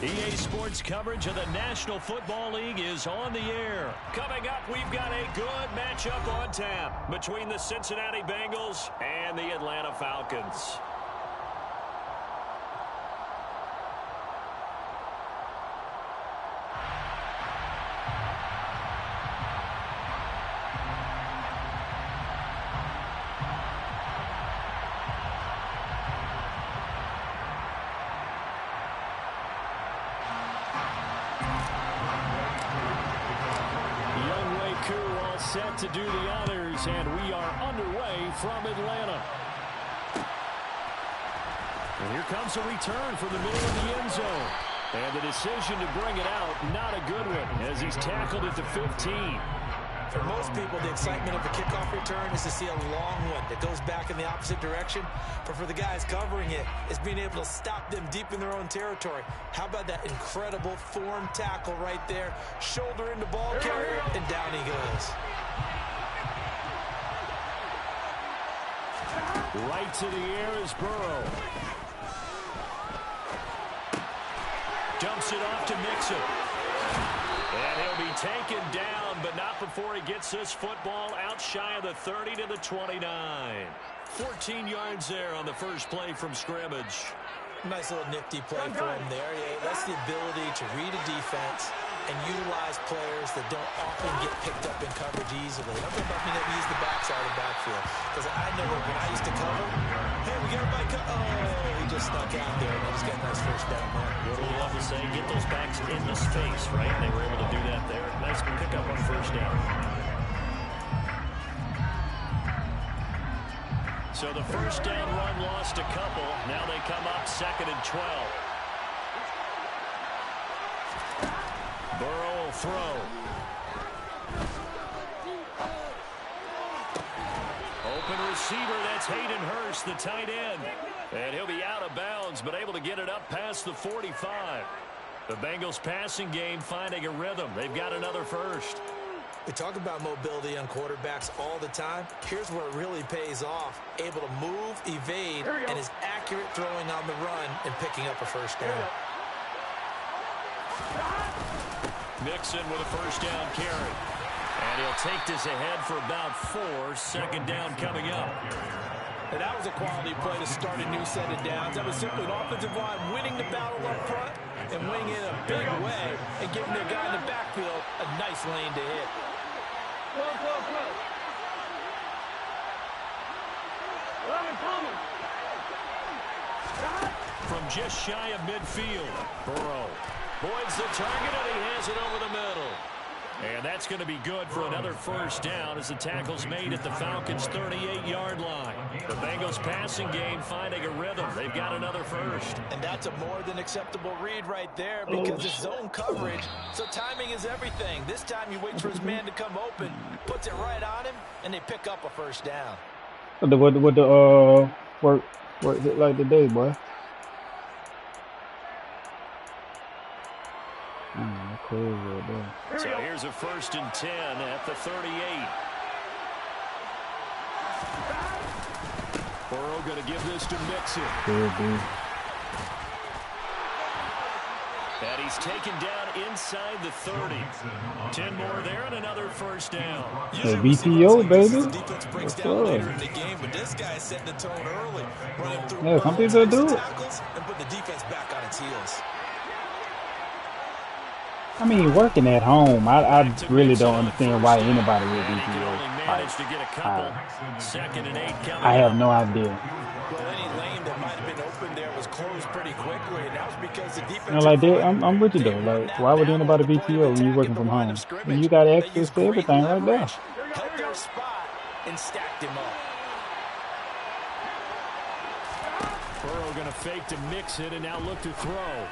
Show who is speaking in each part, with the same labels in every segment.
Speaker 1: EA Sports coverage of the National Football League is on the air. Coming up, we've got a good matchup on tap between the Cincinnati Bengals and the Atlanta Falcons. Set to do the honors, and we are underway from Atlanta. And here comes a return from the middle of the end zone. And the decision to bring it out, not a good one, as he's tackled at the 15.
Speaker 2: For most people, the excitement of a kickoff return is to see a long one that goes back in the opposite direction. But for the guys covering it, it's being able to stop them deep in their own territory. How about that incredible form tackle right there? Shoulder into ball carrier, and down he goes.
Speaker 1: Right to the air is Burrow. Dumps it off to Mixon. And he'll be taken down, but not before he gets this football out shy of the 30 to the 29. 14 yards there on the first play from scrimmage.
Speaker 2: Nice little nifty play for him there. Yeah, that's the ability to read a defense and utilize players that don't often get picked up in coverage easily. I'm talking about being able to use the backside of the backfield. Because I know that when I used to cover, hey, we got everybody he just snuck out there, and he just got a nice first down there.
Speaker 1: What do we love to say? Get those backs in the space, right? They were able to do that there. Nice pickup on first down. So the first down run lost a couple. Now they come up 2nd and 12. Burrow will throw. Open receiver, that's Hayden Hurst, the tight end. And he'll be out of bounds, but able to get it up past the 45. The Bengals passing game finding a rhythm. They've got another first.
Speaker 2: We talk about mobility on quarterbacks all the time. Here's where it really pays off. Able to move, evade, and is accurate throwing on the run and picking up a first down.
Speaker 1: Mixon with a first down carry. And he'll take this ahead for about 4. 2nd down coming up.
Speaker 2: And that was a quality play to start a new set of downs. That was simply an offensive line winning the battle up front and winning in a big way and giving their guy in the backfield a nice lane to hit.
Speaker 1: From just shy of midfield, Burrow voids the target, and he has it over the middle. And that's going to be good for another first down as the tackle's made at the Falcons' 38-yard line. The Bengals passing game finding a rhythm. They've got another first.
Speaker 2: And that's a more than acceptable read right there because it's zone coverage, so timing is everything. This time you wait for his man to come open, puts it right on him, and they pick up a first down.
Speaker 3: What the work like today, boy?
Speaker 1: So here's a 1st and 10 at the 38. Burrow going to give this to Mixon. And he's taken down inside the 30. 10 more there and another first down.
Speaker 3: Hey, BTO, baby.
Speaker 2: The defense breaks down later in the game, but this guy is setting the tone early. Running through
Speaker 3: yeah, some people do it.
Speaker 2: Tackles and put the defense back on its heels.
Speaker 3: I mean, working at home, I really don't understand why anybody would be here. I have no idea.
Speaker 2: Well, any lane that might have been open there was closed pretty quickly, and that was because the defense.
Speaker 3: You know, like that, I'm with you though. Like, why would anybody be PO when you're working from home? When you got access to everything right there.
Speaker 2: Held their spot and stacked him up.
Speaker 1: Burrow going to fake to mix it and now look to throw.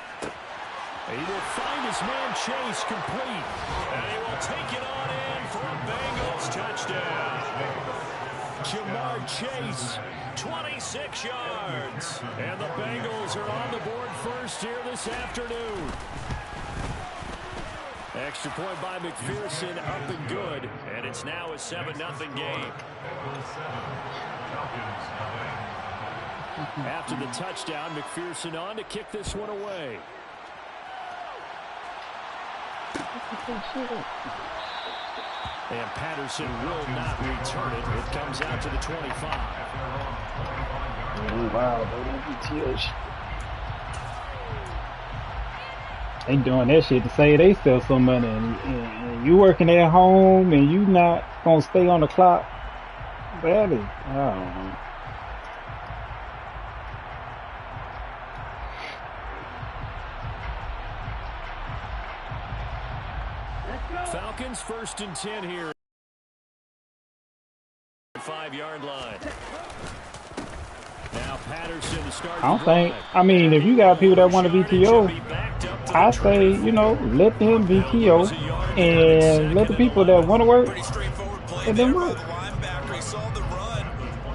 Speaker 1: He will find his man Chase complete. And he will take it on in for a Bengals touchdown. Jamar Chase, 26 yards. And the Bengals are on the board first here this afternoon. Extra point by McPherson, up and good. And it's now a 7-0 game. After the touchdown, McPherson on to kick this one away. And Patterson will not return it. It comes out to the 25.
Speaker 3: Wow, baby. They doing that shit to say they sell some money, and you working at home and you not gonna stay on the clock. That is, I don't know.
Speaker 1: Falcons 1st and 10 here. 5-yard line. Now Patterson to start.
Speaker 3: I don't think. I mean, if you got people that want to VTO, I say, you know, let them VTO and let the people that want to work, let them work.
Speaker 2: He saw the run,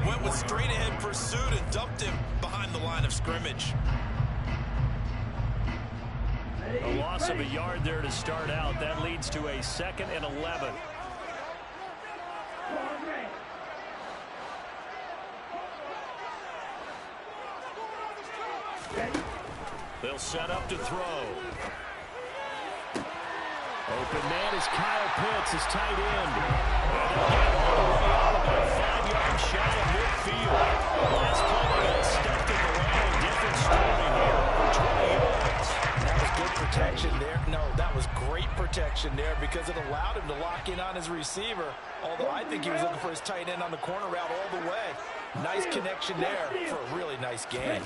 Speaker 2: went with straight ahead pursuit and dumped him behind the line of scrimmage.
Speaker 1: A loss of a yard there to start out. That leads to a 2nd and 11. They'll set up to throw. Open man is Kyle Pitts, his tight end. And they'll get all the way out about 5 yards shy of midfield. Last play they got stuffed in the line. Different story here for 20 yards.
Speaker 2: That was good protection there. No, that was great protection there because it allowed him to lock in on his receiver. Although I think he was looking for his tight end on the corner route all the way. Nice connection there for a really nice gain.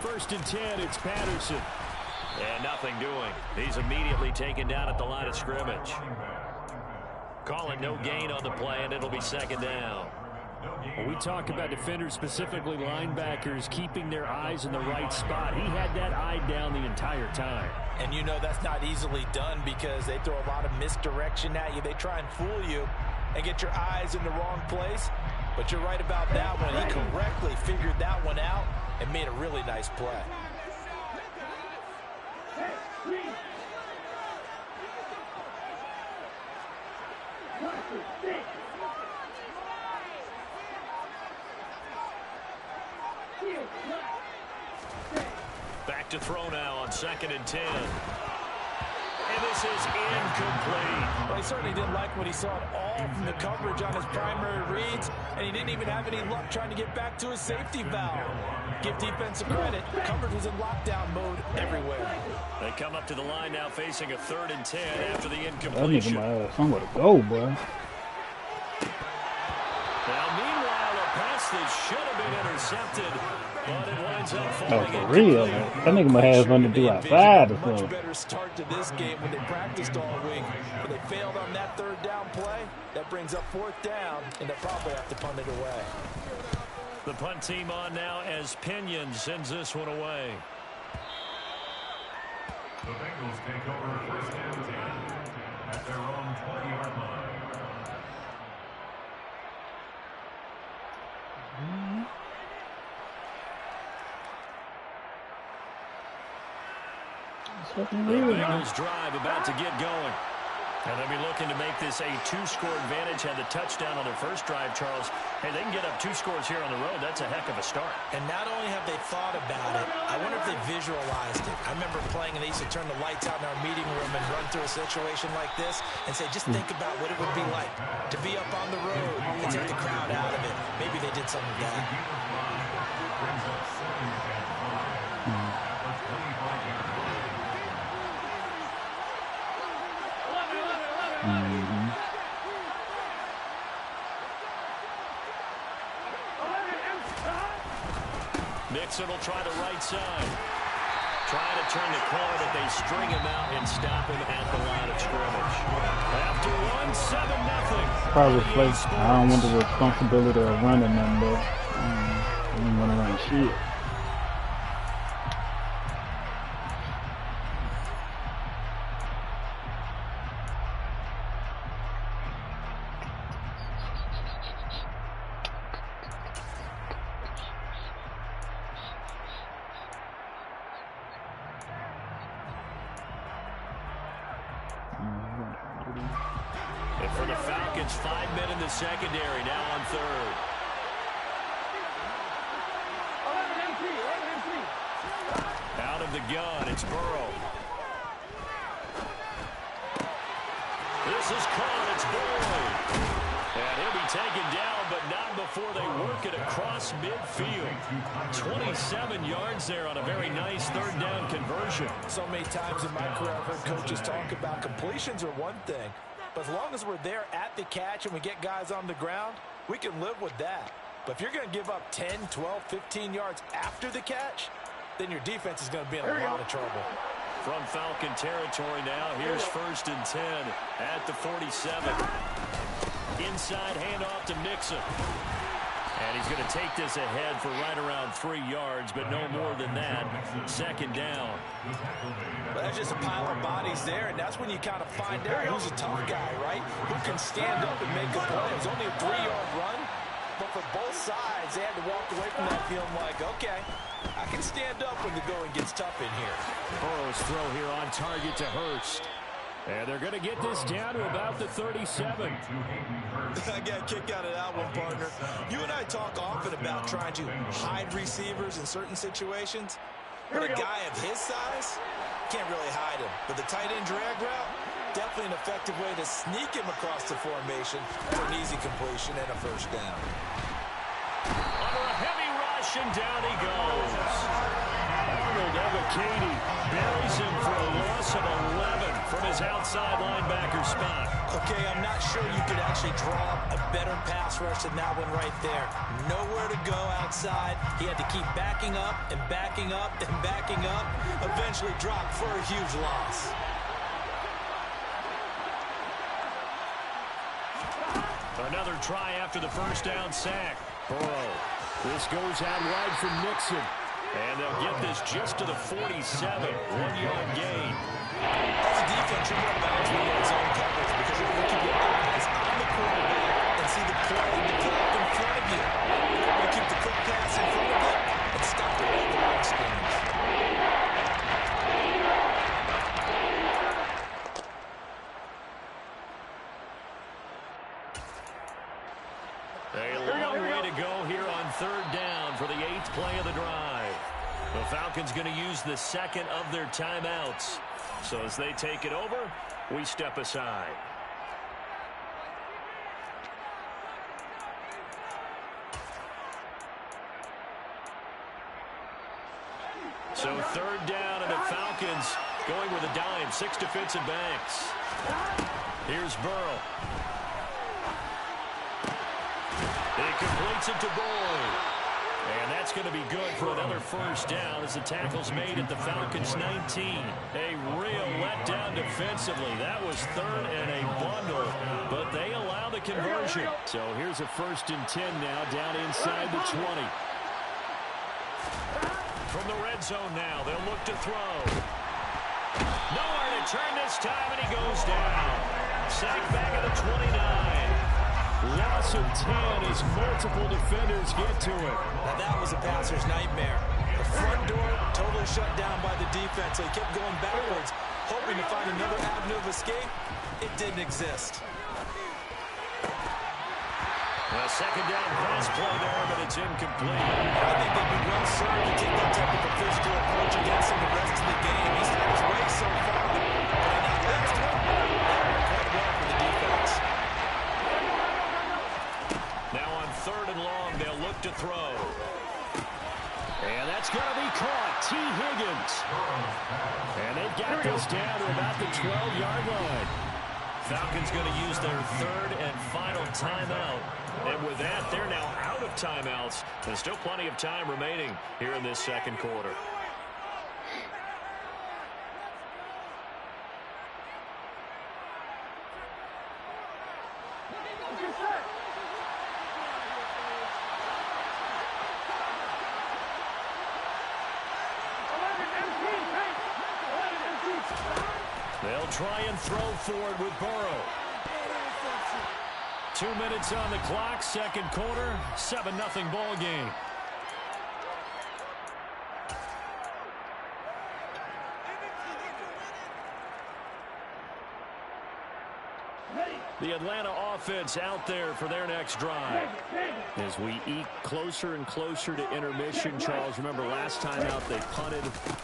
Speaker 1: 1st and 10, it's Patterson. And nothing doing. He's immediately taken down at the line of scrimmage. Calling no gain on the play, and it'll be 2nd down. When we talk about defenders, specifically linebackers, keeping their eyes in the right spot, he had that eye down the entire time.
Speaker 2: And you know that's not easily done because they throw a lot of misdirection at you. They try and fool you and get your eyes in the wrong place. But you're right about that one. He correctly figured that one out and made a really nice play.
Speaker 1: Back to throw now on 2nd and 10. And this is incomplete.
Speaker 2: Well, he certainly didn't like what he saw at all from the coverage on his primary reads, and he didn't even have any luck trying to get back to his safety valve. Give defensive credit. Coverage was in lockdown mode everywhere.
Speaker 1: They come up to the line now facing a 3rd and 10 after the
Speaker 3: That
Speaker 1: incompletion.
Speaker 3: nigga might have somewhere to go, boy.
Speaker 1: Now, meanwhile, a pass that should have been intercepted, but it winds up
Speaker 3: No,
Speaker 1: falling
Speaker 3: for real.
Speaker 1: incomplete.
Speaker 3: That nigga might have something to do outside or
Speaker 2: Much
Speaker 3: something.
Speaker 2: better start to this game when they practiced all week. But they failed on that 3rd down play. That brings up 4th down, and they'll probably have to punt it away.
Speaker 1: The punt team on now as Pinion sends this one away.
Speaker 4: The Bengals take over 1st and 10 at their own 20-yard line.
Speaker 1: The Bengals drive about to get going. And they'll be looking to make this a 2-score advantage. Had the touchdown on their first drive, Charles. Hey, they can get up 2 scores here on the road. That's a heck of a start.
Speaker 2: And not only have they thought about it, I wonder if they visualized it. I remember playing and they used to turn the lights out in our meeting room and run through a situation like this and say, just think about what it would be like to be up on the road and take the crowd out of it. Maybe they did something like that.
Speaker 1: Mixon will try the right side. Trying to turn the corner, but they string him out and stop him at the line of scrimmage. After 1-7-0.
Speaker 3: Probably play. I don't want the responsibility of running them, but I don't want to run shit.
Speaker 1: And for the Falcons, 5 men in the secondary, now on 3rd. Out of the gun, it's Burrow. This is caught. It's Boyd. And he'll be taken down, but not before they work it across midfield. 27 yards there on a very nice third down conversion.
Speaker 2: So many times in my career, I've heard coaches talk about completions are one thing, but as long as we're there at the catch and we get guys on the ground, we can live with that. But if you're going to give up 10, 12, 15 yards after the catch, then your defense is going to be in a lot of trouble.
Speaker 1: From Falcon territory now, here's 1st and 10 at the 47. Inside handoff to Mixon. And he's going to take this ahead for right around 3 yards, but no more than that. 2nd down.
Speaker 2: Well, that's just a pile of bodies there, and that's when you kind of find out who's a tough guy, right? Who can stand up and make a play. It was only a 3-yard run, but for both sides, they had to walk away from that feeling like, okay, I can stand up when the going gets tough in here.
Speaker 1: Burrow's throw here on target to Hurst. And they're going to get this down to about the 37.
Speaker 2: I got a kick out of that one, partner. You and I talk often about trying to hide receivers in certain situations. But a guy of his size, can't really hide him. But the tight end drag route, definitely an effective way to sneak him across the formation for an easy completion and a 1st down.
Speaker 1: Under a heavy rush, and down he goes. Arnold Ebiketie buries him for a loss of 11 from his outside linebacker spot.
Speaker 2: Okay, I'm not sure you could actually draw a better pass rush than that one right there. Nowhere to go outside. He had to keep backing up and backing up and backing up. Eventually dropped for a huge loss.
Speaker 1: Another try after the 1st down sack. Burrow. This goes out wide from Nixon. And they'll get this just to the 47. 1-yard gain.
Speaker 2: As a defense, you're more balanced when you're in zone coverage because you're going to keep your eyes on the quarterback and see the play develop in front of you. You're going to keep the quick pass in front of you and stop it at the line scrimmage.
Speaker 1: A long way to go here on 3rd down for the 8th play of the drive. The Falcons going to use the 2nd of their timeouts. So as they take it over, we step aside. So 3rd down, and the Falcons going with a dime. 6 defensive backs. Here's Burrow. He completes it to Boyd. And that's going to be good for another 1st down as the tackle's made at the Falcons' 19. A real letdown defensively. That was 3rd and a bundle, but they allow the conversion. So here's a 1st and 10 now down inside the 20. From the red zone now, they'll look to throw. Nowhere to turn this time, and he goes down. Sacked back at the 29. Loss of 10 as multiple defenders get to it.
Speaker 2: Now that was a passer's nightmare. The front door totally shut down by the defense. So he kept going backwards, hoping to find another avenue of escape. It didn't exist.
Speaker 1: A 2nd down pass play there, but it's incomplete.
Speaker 2: I think they'd be well served to take that type of a physical approach against him the rest of the game. He's had his way so far, but not last one. Quite well for the defense.
Speaker 1: Now on 3rd and long, they'll look to throw. And that's going to be caught. T. Higgins. And they've got this down to about the 12-yard line. Falcons going to use their 3rd and final timeout. And with that, they're now out of timeouts. There's still plenty of time remaining here in this 2nd quarter. They'll try and throw forward with Burrow. 2 minutes on the clock, 2nd quarter, 7-0 ball game.
Speaker 5: Ready.
Speaker 1: The Atlanta offense out there for their next drive. As we eke closer and closer to intermission, Charles, remember last time out they punted.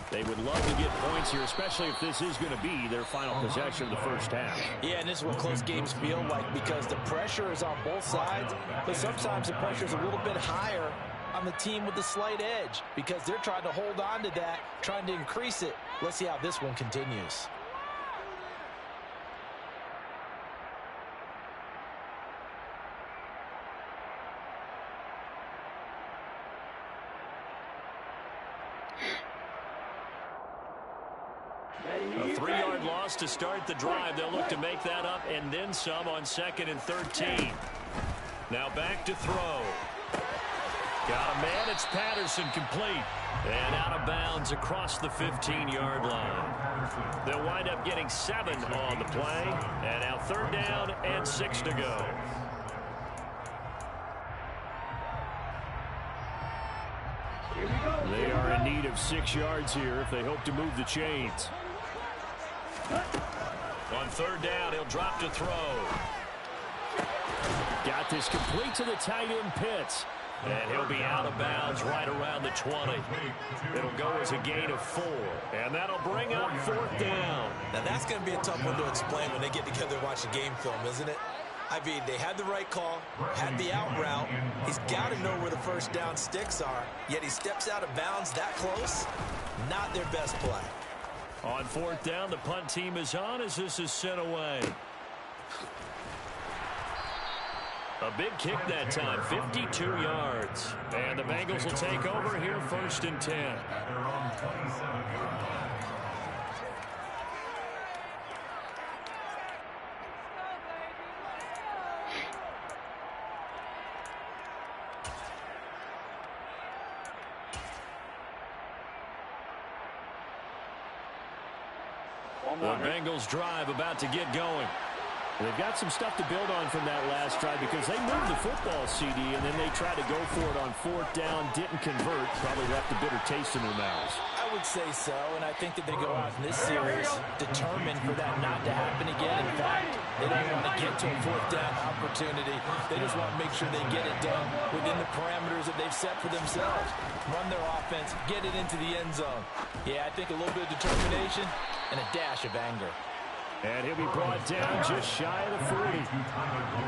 Speaker 1: They would love to get points here, especially if this is going to be their final possession of the first half.
Speaker 2: Yeah, and this is what close games feel like because the pressure is on both sides, but sometimes the pressure is a little bit higher on the team with the slight edge because they're trying to hold on to that, trying to increase it. Let's see how this one continues.
Speaker 1: A 3-yard loss to start the drive. They'll look to make that up and then some on 2nd and 13. Now back to throw. Got a man. It's Patterson, complete. And out of bounds across the 15-yard line. They'll wind up getting 7 on the play. And now 3rd down and 6 to go. They are in need of 6 yards here if they hope to move the chains. On 3rd down, he'll drop to throw. Got this complete to the tight end Pitts. And he'll be out of bounds right around the 20. It'll go as a gain of 4. And that'll bring up 4th down.
Speaker 2: Now that's going to be a tough one to explain when they get together and watch a game film, isn't it? I mean, they had the right call, had the out route. He's got to know where the first down sticks are, yet he steps out of bounds that close. Not their best play.
Speaker 1: On 4th down, the punt team is on as this is sent away. A big kick that time, 52 yards. And the Bengals will take over here, 1st and 10.
Speaker 4: At their own 27-yard line.
Speaker 1: The Bengals drive about to get going. They've got some stuff to build on from that last drive because they moved the football, CD, and then they tried to go for it on 4th down, didn't convert, probably left a bitter taste in their mouths.
Speaker 2: I would say so, and I think that they go out in this series determined for that not to happen again. In fact, they don't want to get to a 4th down opportunity. They just want to make sure they get it done within the parameters that they've set for themselves. Run their offense, get it into the end zone. Yeah, I think a little bit of determination and a dash of anger.
Speaker 1: And he'll be brought down just shy of the 40.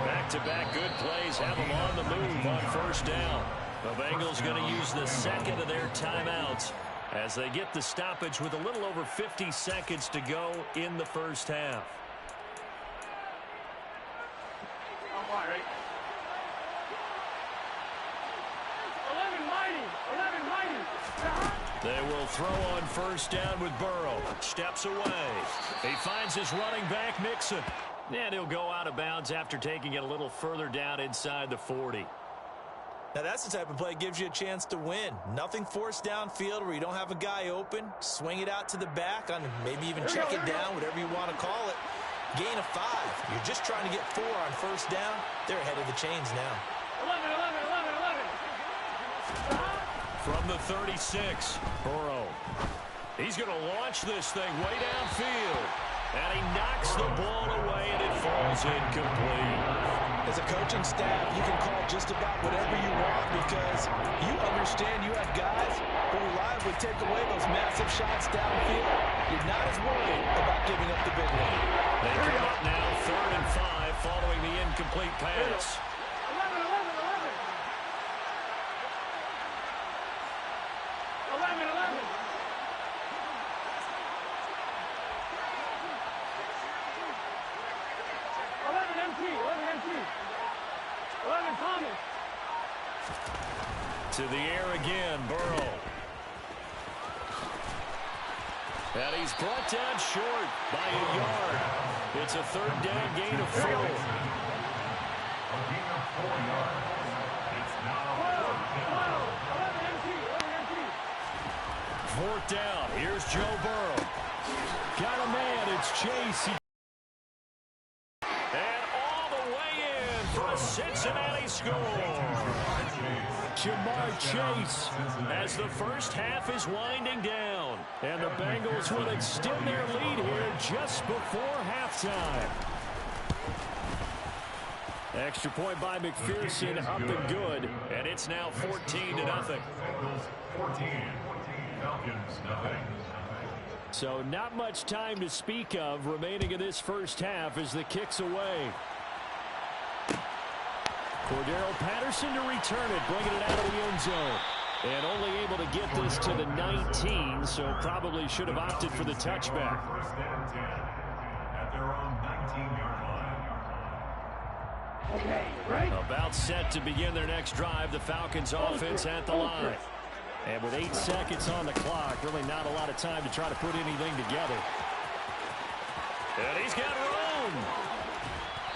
Speaker 1: Back-to-back good plays have him on the move on 1st down. The Bengals going to use the 2nd of their timeouts as they get the stoppage with a little over 50 seconds to go in the first half. They will throw on 1st down with Burrow. Steps away. He finds his running back, Mixon. And he'll go out of bounds after taking it a little further down inside the 40.
Speaker 2: Now that's the type of play that gives you a chance to win. Nothing forced downfield where you don't have a guy open. Swing it out to the back, on maybe even check it down, whatever you want to call it. Gain of 5. You're just trying to get 4 on 1st down. They're ahead of the chains now.
Speaker 5: 11.
Speaker 1: From the 36, Burrow. He's going to launch this thing way downfield. And he knocks the ball away, and it falls incomplete.
Speaker 2: As a coaching staff, you can call just about whatever you want because you understand you have guys who reliably take away those massive shots downfield. You're not as worried about giving up the big one.
Speaker 1: They come up now 3rd and 5 following the incomplete pass.
Speaker 5: 11 Thomas.
Speaker 1: To the air again, Burrow. And he's brought down short by a yard. It's a 3rd down gain of 4.
Speaker 4: A gain of 4 yards. It's now
Speaker 1: 4th down. Here's Joe Burrow. Got a man. It's Chase. And all the way in for a Cincinnati score. Jamar Chase as the first half is winding down. And the Bengals will extend their lead here just before halftime. Extra point by McPherson, up and good. And it's now 14-0.
Speaker 4: Bengals 14, Falcons nothing.
Speaker 1: So not much time to speak of remaining in this first half as the kick's away. Cordero Patterson to return it, bringing it out of the end zone. And only able to get this to the 19, so probably should have opted for the touchback.
Speaker 4: First and 10 at their own 19-yard line.
Speaker 5: Okay, right?
Speaker 1: About set to begin their next drive, the Falcons offense at the line. And with 8 seconds on the clock, really not a lot of time to try to put anything together. And he's got room.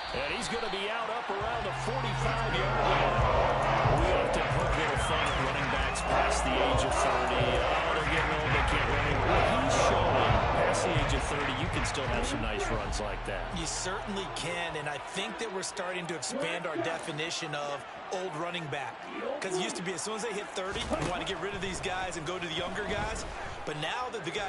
Speaker 1: And he's going to be out up around the 45-yard line. We often poke little fun at running backs past the age of 30. Oh, they're getting old, they can't run anymore. He's showing past the age of 30, you can still have some nice runs like that.
Speaker 2: You certainly can, and I think that we're starting to expand our definition of old running back. Because it used to be as soon as they hit 30, you want to get rid of these guys and go to the younger guys. But now that the guys